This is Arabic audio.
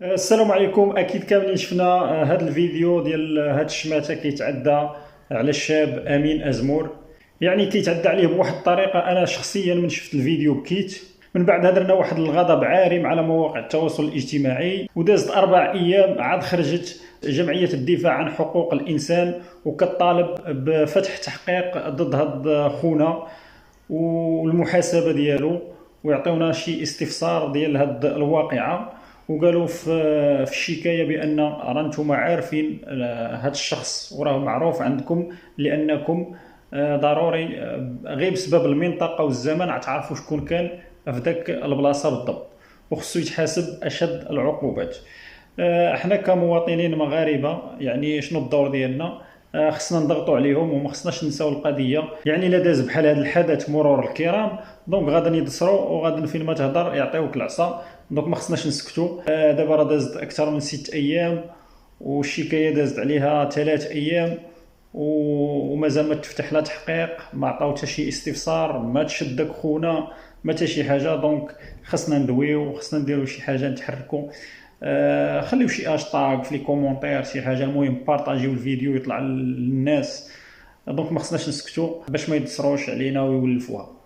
السلام عليكم. اكيد كاملين شفنا هذا الفيديو ديال هذا الشماته كيتعدى على الشاب امين ازمور. يعني كيتعدى عليه بواحد الطريقه، انا شخصيا من شفت الفيديو بكيت. من بعد هدرنا واحد الغضب عارم على مواقع التواصل الاجتماعي، ودازت 4 ايام عاد خرجت جمعيه الدفاع عن حقوق الانسان وكتطالب بفتح تحقيق ضد هاد خونا والمحاسبه ديالو، ويعطيونا شي استفسار ديال هاد الواقعه. وقالوا في الشكايه بان راه نتوما عارفين هاد الشخص وراه معروف عندكم، لانكم ضروري غير بسبب المنطقه والزمن تعرفوا شكون كان في ذاك البلاصه بالضبط، وخصو يتحاسب اشد العقوبات. احنا كمواطنين مغاربه يعني شنو الدور ديالنا؟ خصنا نضغطوا عليهم وما خصناش نساو القضيه. يعني الا داز بحال هذا الحدث مرور الكرام، دونك غادي يدصروا وغادي فين ما تهضر يعطيوك العصا. دونك ما خصناش نسكتوا. دابا راه دازت اكثر من 6 ايام، والشكايه دازت عليها 3 ايام، ومازال ما تفتح لا تحقيق، ما عطاو حتى شي استفسار، ما تشدك خونا، ما حتى شي حاجه. دونك خصنا ندويو، خصنا نديرو شي حاجه نتحركوا. خليو شي هاشتاغ في لي كومونتير شي حاجه، المهم بارطاجيو الفيديو يطلع للناس. دونك ما خصناش نسكتوا باش ما يدسروش علينا ويولفوها.